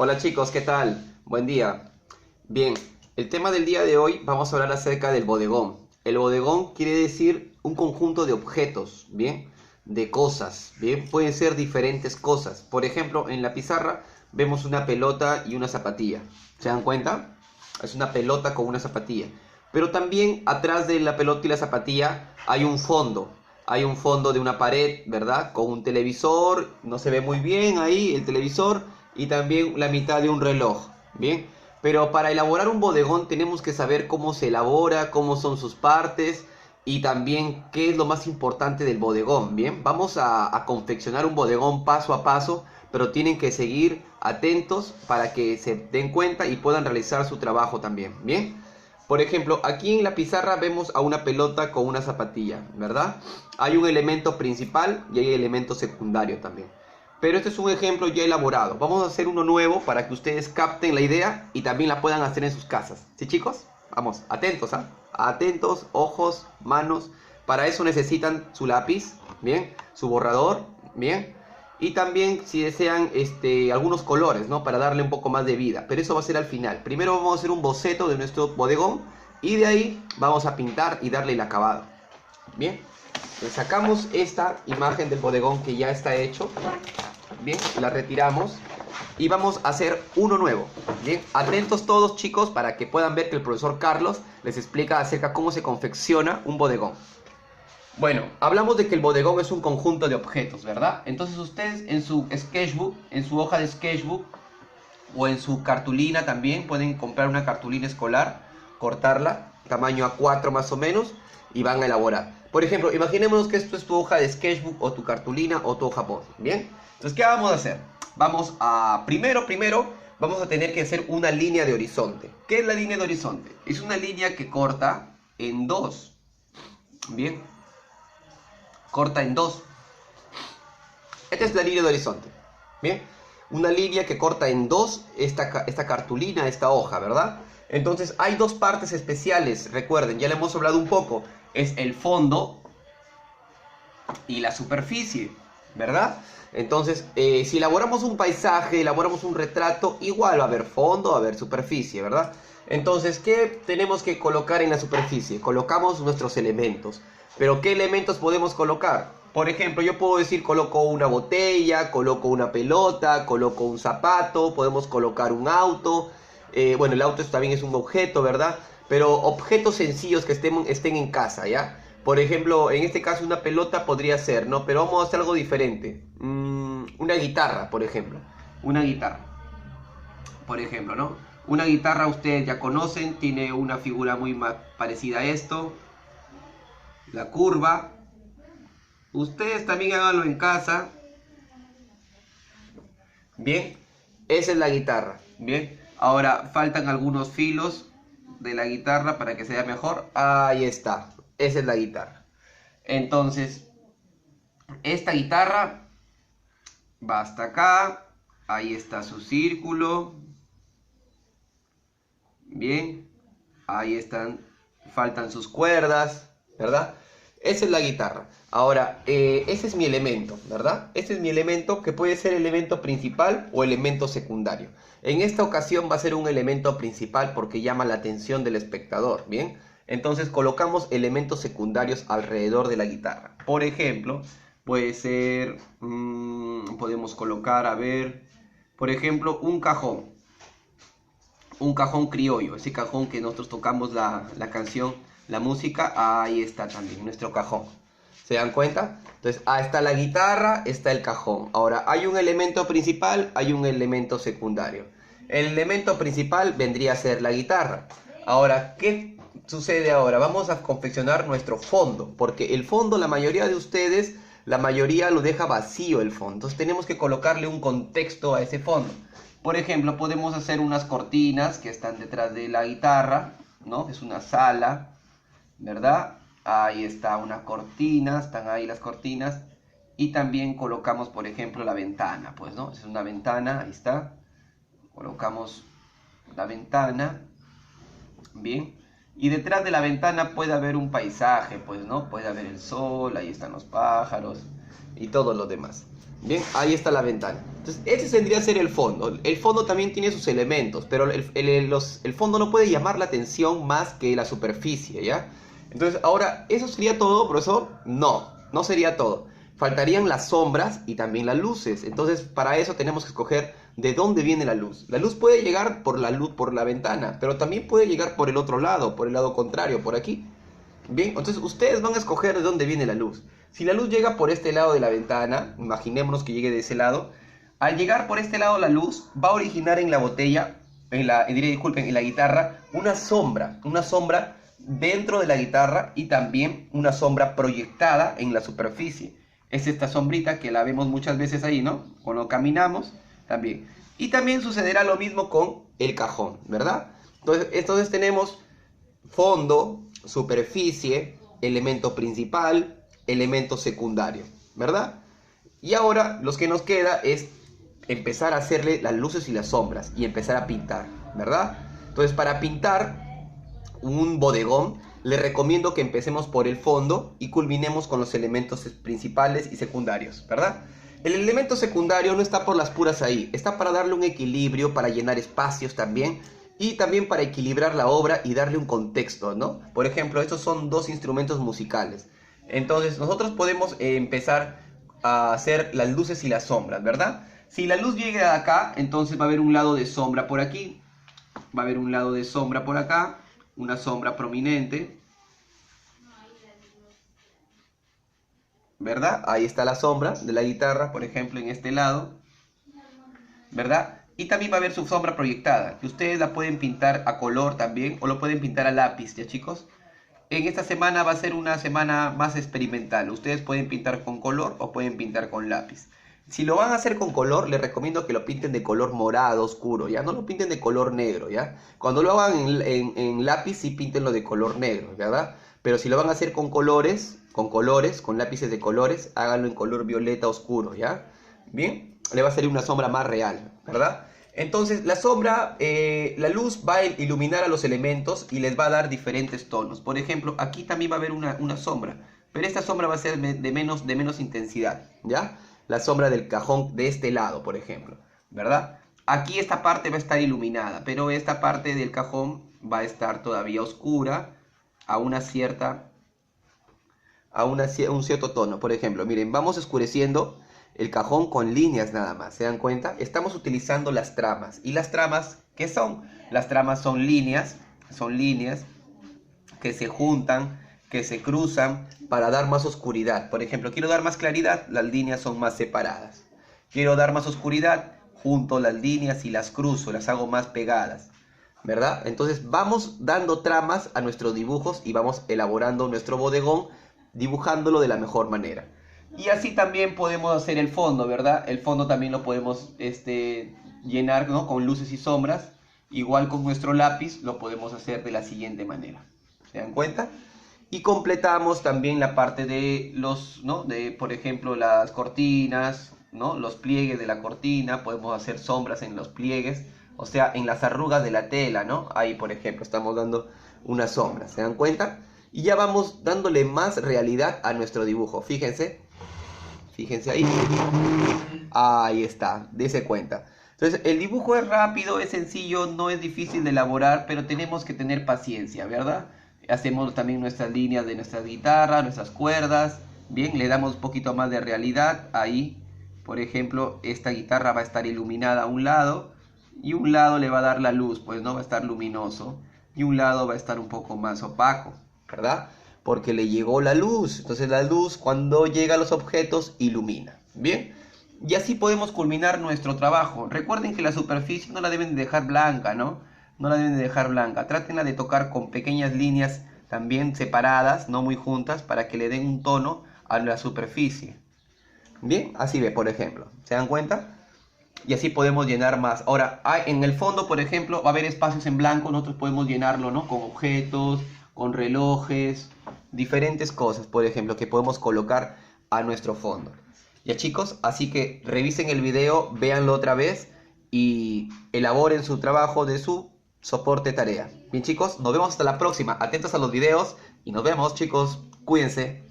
Hola chicos, ¿qué tal? Buen día. Bien, el tema del día de hoy vamos a hablar acerca del bodegón. El bodegón quiere decir un conjunto de objetos, ¿bien? De cosas, ¿bien? Pueden ser diferentes cosas. Por ejemplo, en la pizarra vemos una pelota y una zapatilla. ¿Se dan cuenta? Es una pelota con una zapatilla. Pero también atrás de la pelota y la zapatilla hay un fondo. Hay un fondo de una pared, ¿verdad? Con un televisor, no se ve muy bien ahí el televisor, y también la mitad de un reloj, ¿bien? Pero para elaborar un bodegón tenemos que saber cómo se elabora, cómo son sus partes y también qué es lo más importante del bodegón, ¿bien? Vamos a confeccionar un bodegón paso a paso, pero tienen que seguir atentos para que se den cuenta y puedan realizar su trabajo también, ¿bien? Por ejemplo, aquí en la pizarra vemos a una pelota con una zapatilla, ¿verdad? Hay un elemento principal y hay elemento secundario también. Pero este es un ejemplo ya elaborado. Vamos a hacer uno nuevo para que ustedes capten la idea y también la puedan hacer en sus casas. ¿Sí, chicos? Vamos, atentos, ¿ah? Atentos, ojos, manos. Para eso necesitan su lápiz, ¿bien? Su borrador, ¿bien? Y también, si desean, algunos colores, ¿no? Para darle un poco más de vida. Pero eso va a ser al final. Primero vamos a hacer un boceto de nuestro bodegón y de ahí vamos a pintar y darle el acabado. Bien, le sacamos esta imagen del bodegón que ya está hecho. Bien, la retiramos y vamos a hacer uno nuevo. Bien, atentos todos chicos para que puedan ver que el profesor Carlos les explica acerca de cómo se confecciona un bodegón. Bueno, hablamos de que el bodegón es un conjunto de objetos, ¿verdad? Entonces ustedes en su sketchbook, en su hoja de sketchbook o en su cartulina también pueden comprar una cartulina escolar, cortarla, tamaño A4 más o menos, y van a elaborar. Por ejemplo, imaginémonos que esto es tu hoja de sketchbook o tu cartulina o tu hoja post, ¿bien? Entonces, ¿qué vamos a hacer? Vamos a, primero, vamos a tener que hacer una línea de horizonte. ¿Qué es la línea de horizonte? Es una línea que corta en dos, ¿bien? Corta en dos. Esta es la línea de horizonte, ¿bien? Una línea que corta en dos esta cartulina, esta hoja, ¿verdad? Entonces hay dos partes especiales, recuerden, ya le hemos hablado un poco. Es el fondo y la superficie, ¿verdad? Entonces, si elaboramos un paisaje, elaboramos un retrato, igual va a haber fondo, va a haber superficie, ¿verdad? Entonces, ¿qué tenemos que colocar en la superficie? Colocamos nuestros elementos. Pero ¿qué elementos podemos colocar? Por ejemplo, yo puedo decir coloco una botella, coloco una pelota, coloco un zapato, podemos colocar un auto. Bueno, el auto también es un objeto, ¿verdad? Pero objetos sencillos que estén en casa, ¿ya? Por ejemplo, en este caso una pelota podría ser, ¿no? Pero vamos a hacer algo diferente. Una guitarra, por ejemplo. Una guitarra, por ejemplo, ¿no? Una guitarra ustedes ya conocen, tiene una figura muy parecida a esto. La curva. Ustedes también háganlo en casa. Bien, esa es la guitarra. Bien, ahora faltan algunos filos de la guitarra para que sea mejor. Ahí está, esa es la guitarra. Entonces, esta guitarra va hasta acá. Ahí está su círculo. Bien, ahí están, faltan sus cuerdas, ¿verdad? Esa es la guitarra. Ahora, ese es mi elemento, ¿verdad? Este es mi elemento que puede ser elemento principal o elemento secundario. En esta ocasión va a ser un elemento principal porque llama la atención del espectador, ¿bien? Entonces colocamos elementos secundarios alrededor de la guitarra. Por ejemplo, puede ser, podemos colocar, a ver, por ejemplo, un cajón. Un cajón criollo, ese cajón que nosotros tocamos la canción, la música, ahí está también, nuestro cajón. ¿Se dan cuenta? Entonces, ahí está la guitarra, está el cajón. Ahora, hay un elemento principal, hay un elemento secundario. El elemento principal vendría a ser la guitarra. Ahora, ¿qué sucede ahora? Vamos a confeccionar nuestro fondo, porque el fondo, la mayoría de ustedes, la mayoría lo deja vacío el fondo. Entonces, tenemos que colocarle un contexto a ese fondo. Por ejemplo, podemos hacer unas cortinas que están detrás de la guitarra, ¿no? Es una sala, ¿verdad? Ahí está una cortina, están ahí las cortinas. Y también colocamos, por ejemplo, la ventana, pues, ¿no? Es una ventana, ahí está. Colocamos la ventana, bien. Y detrás de la ventana puede haber un paisaje, pues, ¿no? Puede haber el sol, ahí están los pájaros y todo lo demás. Bien, ahí está la ventana. Entonces, ese tendría que ser el fondo. El fondo también tiene sus elementos, pero el fondo no puede llamar la atención más que la superficie, ¿ya? Entonces, ahora, ¿eso sería todo, profesor? No, no sería todo. Faltarían las sombras y también las luces. Entonces, para eso tenemos que escoger de dónde viene la luz. La luz puede llegar por la luz, por la ventana, pero también puede llegar por el otro lado, por el lado contrario, por aquí. Bien, entonces ustedes van a escoger de dónde viene la luz. Si la luz llega por este lado de la ventana, imaginémonos que llegue de ese lado, al llegar por este lado la luz va a originar en la botella, disculpen, en la guitarra, una sombra dentro de la guitarra y también una sombra proyectada en la superficie. Es esta sombrita que la vemos muchas veces ahí, ¿no? Cuando caminamos, también. Y también sucederá lo mismo con el cajón, ¿verdad? Entonces tenemos fondo, superficie, elemento principal, elemento secundario, ¿verdad? Y ahora lo que nos queda es empezar a hacerle las luces y las sombras y empezar a pintar, ¿verdad? Entonces, para pintar un bodegón, le recomiendo que empecemos por el fondo y culminemos con los elementos principales y secundarios, ¿verdad? El elemento secundario no está por las puras ahí, está para darle un equilibrio, para llenar espacios también, y también para equilibrar la obra y darle un contexto, ¿no? Por ejemplo, estos son dos instrumentos musicales. Entonces, nosotros podemos empezar a hacer las luces y las sombras, ¿verdad? Si la luz llega acá, entonces va a haber un lado de sombra por aquí, va a haber un lado de sombra por acá, una sombra prominente, ¿verdad? Ahí está la sombra de la guitarra, por ejemplo, en este lado, ¿verdad? Y también va a haber su sombra proyectada, que ustedes la pueden pintar a color también, o lo pueden pintar a lápiz, ¿ya chicos? En esta semana va a ser una semana más experimental. Ustedes pueden pintar con color o pueden pintar con lápiz. Si lo van a hacer con color, les recomiendo que lo pinten de color morado oscuro, ¿ya? No lo pinten de color negro, ¿ya? Cuando lo hagan en lápiz, sí píntenlo de color negro, ¿verdad? Pero si lo van a hacer con colores, con lápices de colores, háganlo en color violeta oscuro, ¿ya? Bien, le va a salir una sombra más real, ¿verdad? Entonces la sombra, la luz va a iluminar a los elementos y les va a dar diferentes tonos. Por ejemplo, aquí también va a haber una sombra, pero esta sombra va a ser de menos intensidad, ¿ya? La sombra del cajón de este lado, por ejemplo, ¿verdad? Aquí esta parte va a estar iluminada, pero esta parte del cajón va a estar todavía oscura a un cierto tono. Por ejemplo, miren, vamos oscureciendo el cajón con líneas nada más, ¿se dan cuenta? Estamos utilizando las tramas. ¿Y las tramas qué son? Las tramas son líneas que se juntan, que se cruzan para dar más oscuridad. Por ejemplo, quiero dar más claridad, las líneas son más separadas. Quiero dar más oscuridad, junto las líneas y las cruzo, las hago más pegadas, ¿verdad? Entonces vamos dando tramas a nuestros dibujos y vamos elaborando nuestro bodegón, dibujándolo de la mejor manera. Y así también podemos hacer el fondo, ¿verdad? El fondo también lo podemos llenar, ¿no?, con luces y sombras. Igual con nuestro lápiz lo podemos hacer de la siguiente manera. ¿Se dan cuenta? Y completamos también la parte de los, ¿no?, de, por ejemplo, las cortinas, ¿no?, los pliegues de la cortina. Podemos hacer sombras en los pliegues, o sea, en las arrugas de la tela, ¿no? Ahí, por ejemplo, estamos dando una sombra. ¿Se dan cuenta? Y ya vamos dándole más realidad a nuestro dibujo. Fíjense ahí. Ahí está, dése cuenta. Entonces, el dibujo es rápido, es sencillo, no es difícil de elaborar, pero tenemos que tener paciencia, ¿verdad? Hacemos también nuestras líneas de nuestra guitarra, nuestras cuerdas. Bien, le damos un poquito más de realidad. Ahí, por ejemplo, esta guitarra va a estar iluminada a un lado y un lado le va a dar la luz, pues no va a estar luminoso, y un lado va a estar un poco más opaco, ¿verdad? Porque le llegó la luz. Entonces la luz, cuando llega a los objetos, ilumina. Bien, y así podemos culminar nuestro trabajo. Recuerden que la superficie no la deben de dejar blanca, ¿no? No la deben de dejar blanca. Trátenla de tocar con pequeñas líneas también separadas, no muy juntas, para que le den un tono a la superficie. Bien, así ve, por ejemplo. ¿Se dan cuenta? Y así podemos llenar más. Ahora, en el fondo, por ejemplo, va a haber espacios en blanco. Nosotros podemos llenarlo, ¿no?, con objetos, con relojes, diferentes cosas, por ejemplo, que podemos colocar a nuestro fondo. Ya chicos, así que revisen el video, véanlo otra vez y elaboren su trabajo de su soporte tarea. Bien chicos, nos vemos hasta la próxima. Atentos a los videos y nos vemos chicos. Cuídense.